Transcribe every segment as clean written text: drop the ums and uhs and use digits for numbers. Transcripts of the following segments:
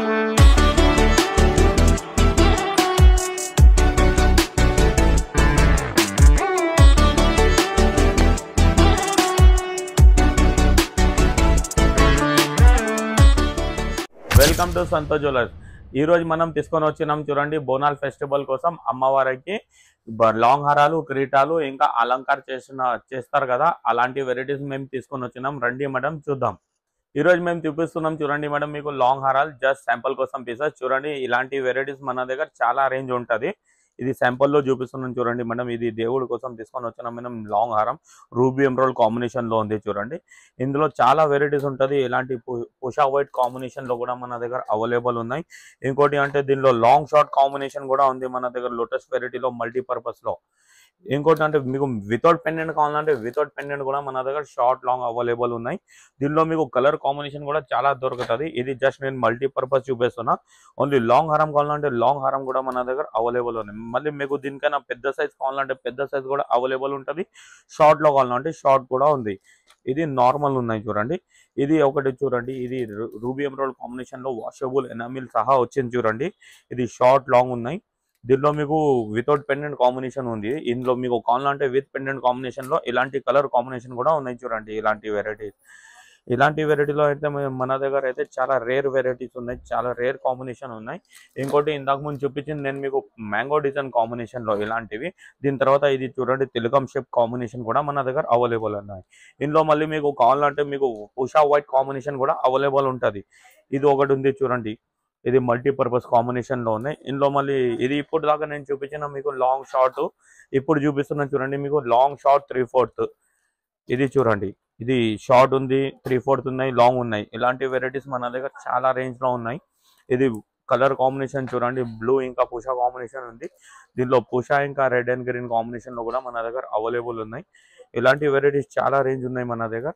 Welcome to సంతో jewellers. ఈ రోజు మనం తీసుకొని వచ్చినాం చూడండి, బోనాల్ ఫెస్టివల్ కోసం అమ్మవారికి లాంగ్ హారాలు, కిరీటాలు ఇంకా అలంకార చేస్తారు కదా, అలాంటి వెరైటీస్ మేము తీసుకొని వచ్చినాం. రండి మేడం చూద్దాం. ఈ రోజు మేము చూపిస్తున్నాం చూడండి మేడం, మీకు లాంగ్ హారాలు జస్ట్ శాంపుల్ కోసం పీసెస్ చూడండి. ఇలాంటి వెరైటీస్ మన దగ్గర చాలా రేంజ్ ఉంటుంది. ఇది శాంపుల్ లో చూపిస్తున్నాం చూడండి మేడం. ఇది దేవుడి కోసం తీసుకొని వచ్చినాం మేడం. లాంగ్ హారం రూబీ ఎమరాల్డ్ కాంబినేషన్ లో ఉంది చూడండి. ఇందులో చాలా వెరైటీస్ ఉంటుంది. ఇలాంటి పుషా వైట్ కాంబినేషన్ లో కూడా మన దగ్గర అవైలబుల్ ఉన్నాయి. ఇంకోటి అంటే దీనిలో లాంగ్ షార్ట్ కాంబినేషన్ కూడా ఉంది మన దగ్గర, లోటస్ వెరైటీలో మల్టీపర్పస్ లో. ఇంకోటి అంటే మీకు వితౌట్ పెండెంట్ కావాలంటే వితౌట్ పెండెంట్ కూడా మన దగ్గర షార్ట్ లాంగ్ అవైలబుల్ ఉన్నాయి. దీనిలో మీకు కలర్ కాంబినేషన్ కూడా చాలా దొరుకుతుంది. ఇది జస్ట్ నేను మల్టీపర్పస్ చూపిస్తున్నా. ఓన్లీ లాంగ్ హారం కావాలంటే లాంగ్ హారం కూడా మన దగ్గర అవైలబుల్ ఉన్నాయి. మళ్ళీ మీకు దీనికైనా పెద్ద సైజ్ కావాలంటే పెద్ద సైజ్ కూడా అవైలబుల్ ఉంటుంది. షార్ట్ లో కావాలంటే షార్ట్ కూడా ఉంది. ఇది నార్మల్ ఉన్నాయి చూడండి. ఇది ఒకటి చూడండి, ఇది రూబీ ఎమరాల్డ్ కాంబినేషన్ లో వాషబుల్ ఎనామిల్ సహా వచ్చింది చూడండి. ఇది షార్ట్ లాంగ్ ఉన్నాయి. దీనిలో మీకు వితౌట్ పెండెంట్ కాంబినేషన్ ఉంది. ఇందులో మీకు కావాలంటే విత్ పెండెంట్ కాంబినేషన్ లో ఇలాంటి కలర్ కాంబినేషన్ కూడా ఉన్నాయి చూడండి. ఇలాంటి వెరైటీలో అయితే మన దగ్గర అయితే చాలా రేర్ వెరైటీస్ ఉన్నాయి, చాలా రేర్ కాంబినేషన్ ఉన్నాయి. ఇంకోటి ఇందాక ముందు చూపించింది నేను మీకు మ్యాంగో డిజైన్ కాంబినేషన్ లో ఇలాంటివి. దీని తర్వాత ఇది చూడండి, తిలకం షేప్ కాంబినేషన్ కూడా మన దగ్గర అవైలబుల్ ఉన్నాయి. ఇందులో మళ్ళీ మీకు కావాలంటే మీకు ఉషా వైట్ కాంబినేషన్ కూడా అవైలబుల్ ఉంటుంది. ఇది ఒకటి ఉంది చూడండి, ఇది మల్టీపర్పస్ కాంబినేషన్ లో ఉన్నాయి. ఇందులో మళ్ళీ ఇది ఇప్పుడు దాకా నేను చూపించిన మీకు లాంగ్ షార్ట్, ఇప్పుడు చూపిస్తున్నాను చూడండి మీకు లాంగ్ షార్ట్ 3/4. ఇది చూడండి, ఇది షార్ట్ ఉంది, 3/4 ఉన్నాయి, లాంగ్ ఉన్నాయి. ఇలాంటి వెరైటీస్ మన దగ్గర చాలా రేంజ్ లో ఉన్నాయి. ఇది కలర్ కాంబినేషన్ చూడండి, బ్లూ ఇంకా పుషా కాంబినేషన్ ఉంది. దీనిలో పుషా ఇంకా రెడ్ అండ్ గ్రీన్ కాంబినేషన్ లో కూడా మన దగ్గర అవైలబుల్ ఉన్నాయి. ఇలాంటి వెరైటీస్ చాలా రేంజ్ ఉన్నాయి మన దగ్గర.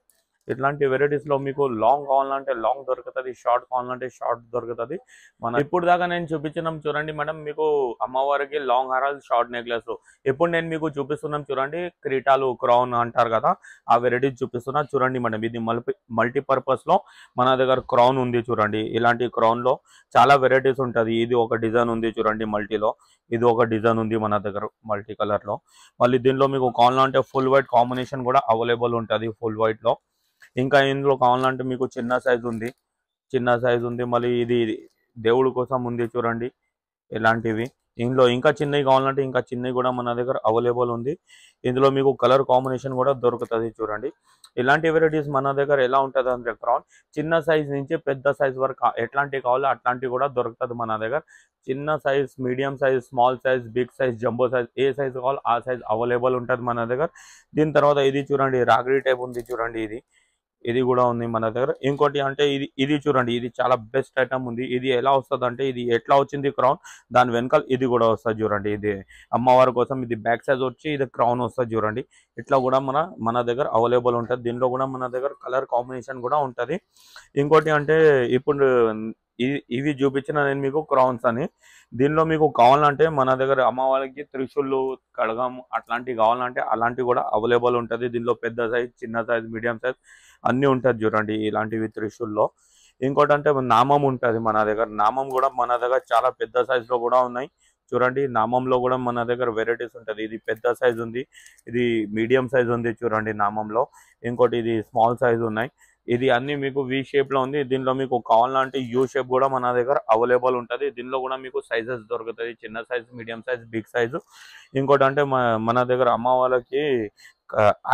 ఇట్లాంటి వెరైటీస్ లో మీకు లాంగ్ కావాలంటే లాంగ్ దొరుకుతుంది, షార్ట్ కావాలంటే షార్ట్ దొరుకుతుంది. మన ఇప్పుడు దాకా నేను చూపించినాం చూడండి మేడం, మీకు అమ్మవారికి లాంగ్ హారాలు, షార్ట్ నెక్లెస్. ఇప్పుడు నేను మీకు చూపిస్తున్నాం చూడండి, కిరీటాలు, క్రౌన్ అంటారు కదా, ఆ వెరైటీస్ చూపిస్తున్నా చూడండి మేడం. ఇది మల్టీపర్పస్ లో మన దగ్గర క్రౌన్ ఉంది చూడండి. ఇలాంటి క్రౌన్ లో చాలా వెరైటీస్ ఉంటుంది. ఇది ఒక డిజైన్ ఉంది చూడండి మల్టీలో, ఇది ఒక డిజైన్ ఉంది మన దగ్గర మల్టీ కలర్ లో. మళ్ళీ దీనిలో మీకు కావాలంటే ఫుల్ వైట్ కాంబినేషన్ కూడా అవైలబుల్ ఉంటుంది, ఫుల్ వైట్ లో. ఇంకా ఇందులో కావాలంటే మీకు చిన్న సైజు ఉంది. మళ్ళీ ఇది దేవుడి కోసం ఉంది చూడండి ఇలాంటివి. ఇందులో ఇంకా చిన్నవి కావాలంటే ఇంకా చిన్నవి కూడా మన దగ్గర అవైలబుల్ ఉంది. ఇందులో మీకు కలర్ కాంబినేషన్ కూడా దొరుకుతుంది చూడండి. ఇలాంటి వెరైటీస్ మన దగ్గర ఎలా ఉంటుంది అంటే క్రౌన్ చిన్న సైజ్ నుంచి పెద్ద సైజ్ వరకు ఎట్లాంటివి కావాలో అట్లాంటివి కూడా దొరుకుతుంది మన దగ్గర. చిన్న size, medium size, small size, big size, jumbo size, ఏ సైజ్ కావాలో ఆ సైజ్ అవైలబుల్ ఉంటుంది మన దగ్గర. దీని తర్వాత ఇది చూడండి, రాగిడి టైప్ ఉంది చూడండి. ఇది కూడా ఉంది మన దగ్గర. ఇంకోటి అంటే ఇది చూడండి, ఇది చాలా బెస్ట్ ఐటమ్ ఉంది. ఇది ఎలా వస్తుంది అంటే, ఇది ఎట్లా వచ్చింది క్రౌన్, దాని వెనకాల ఇది కూడా వస్తుంది చూడండి. ఇది అమ్మవారి కోసం ఇది బ్యాక్ సైజ్ వచ్చి ఇది క్రౌన్ వస్తుంది చూడండి. ఇట్లా కూడా మన దగ్గర అవైలబుల్ ఉంటుంది. దీనిలో కూడా మన దగ్గర కలర్ కాంబినేషన్ కూడా ఉంటుంది. ఇంకోటి అంటే ఇప్పుడు ఇవి చూపించిన నేను మీకు క్రౌన్స్ అని. దీనిలో మీకు కావాలంటే మన దగ్గర అమ్మవారికి త్రిశూళ్ళు, కడగం అట్లాంటివి కావాలంటే అలాంటివి కూడా అవైలబుల్ ఉంటుంది. దీనిలో పెద్ద సైజ్, చిన్న సైజ్, మీడియం సైజ్ అన్నీ ఉంటుంది చూడండి ఇలాంటివి త్రిశూల్లో. ఇంకోటి అంటే నామం ఉంటుంది మన దగ్గర. నామం కూడా మన దగ్గర చాలా పెద్ద సైజులో కూడా ఉన్నాయి చూడండి. నామంలో కూడా మన దగ్గర వెరైటీస్ ఉంటుంది. ఇది పెద్ద సైజ్ ఉంది, ఇది మీడియం సైజ్ ఉంది చూడండి నామంలో. ఇంకోటి ఇది స్మాల్ సైజ్ ఉన్నాయి. ఇది అన్ని మీకు వి షేప్ లో ఉంది. దీనిలో మీకు కావాలంటే యూ షేప్ కూడా మన దగ్గర అవైలబుల్ ఉంటుంది. దీనిలో కూడా మీకు సైజెస్ దొరుకుతుంది, చిన్న size, medium size, big size. ఇంకోటి అంటే మన దగ్గర అమ్మవాళ్ళకి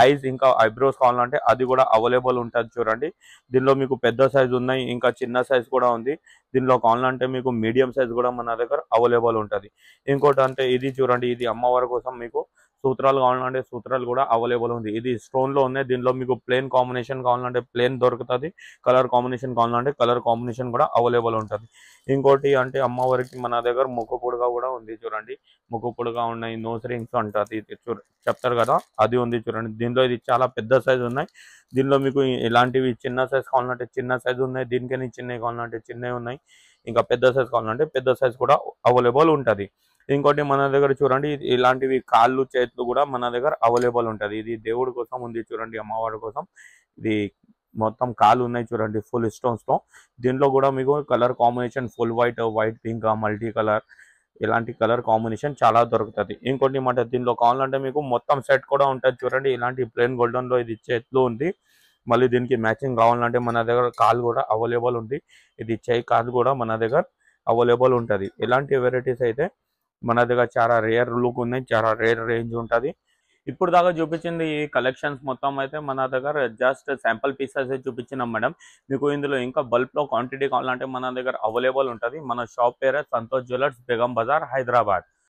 ఐస్ ఇంకా ఐబ్రోస్ కావాలంటే అది కూడా అవైలబుల్ ఉంటుంది చూడండి. దీనిలో మీకు పెద్ద సైజ్ ఉన్నాయి, ఇంకా చిన్న సైజ్ కూడా ఉంది. దీనిలో కావాలంటే మీకు మీడియం సైజ్ కూడా మన దగ్గర అవైలబుల్ ఉంటుంది. ఇంకోటి అంటే ఇది చూడండి, ఇది అమ్మవారి కోసం మీకు సూత్రాలు కావాలంటే సూత్రాలు కూడా అవైలబుల్ ఉంది. ఇది స్టోన్ లో ఉన్నాయి. దీనిలో మీకు ప్లేన్ కాంబినేషన్ కావాలంటే ప్లేన్ దొరుకుతుంది, కలర్ కాంబినేషన్ కావాలంటే కలర్ కాంబినేషన్ కూడా అవైలబుల్ ఉంటుంది. ఇంకోటి అంటే అమ్మవారికి మన దగ్గర ముక్కు పుడక కూడా ఉంది చూడండి. ముక్కు పుడక ఉన్నాయి, నోస్ రింగ్స్ అంటారు చెప్తారు కదా, అది ఉంది చూడండి. దీనిలో ఇది చాలా పెద్ద సైజ్ ఉన్నాయి. దీనిలో మీకు ఇలాంటివి చిన్న సైజ్ కావాలంటే చిన్న సైజ్ ఉన్నాయి, దీనికని చిన్నవి కావాలంటే చిన్నవి ఉన్నాయి, ఇంకా పెద్ద సైజ్ కావాలంటే పెద్ద సైజ్ కూడా అవైలబుల్ ఉంటుంది. ఇంకోటి మన దగ్గర చూడండి, ఇలాంటివి కాళ్ళు, చేతులు కూడా మన దగ్గర అవైలబుల్ ఉంటుంది. ఇది దేవుడి కోసం ఉంది చూడండి, అమ్మవారి కోసం. ఇది మొత్తం కాలు ఉన్నాయి చూడండి ఫుల్ స్టోన్స్ తో. దీంట్లో కూడా మీకు colour combination full white, white pink, multi colour ఇలాంటి కలర్ కాంబినేషన్ చాలా దొరుకుతుంది. ఇంకోటి మాట దీంట్లో కావాలంటే మీకు మొత్తం సెట్ కూడా ఉంటుంది చూడండి. ఇలాంటి ప్లెయిన్ గోల్డెన్ లో ఇది చేతిలో ఉంది. మళ్ళీ దీనికి మ్యాచింగ్ కావాలంటే మన దగ్గర కాల్ కూడా అవైలబుల్ ఉంది. ఇది చేయి కాల్ కూడా మన దగ్గర అవైలబుల్ ఉంటుంది. ఇలాంటి వెరైటీస్ అయితే మన దగ్గర చాలా రేర్ లుక్ ఉన్నాయి, చాలా రేర్ రేంజ్ ఉంటుంది. ఇప్పుడు దాకా చూపించింది ఈ కలెక్షన్స్ మొత్తం అయితే మన దగ్గర జస్ట్ శాంపుల్ పీసెస్ చూపించినాం మేడం. మీకు ఇందులో ఇంకా బల్క్ లో క్వాంటిటీ కావాలంటే మన దగ్గర అవైలబుల్ ఉంటుంది. మన షాప్ పేరే సంతోష్ జ్యువెలర్స్, బేగం బజార్, హైదరాబాద్.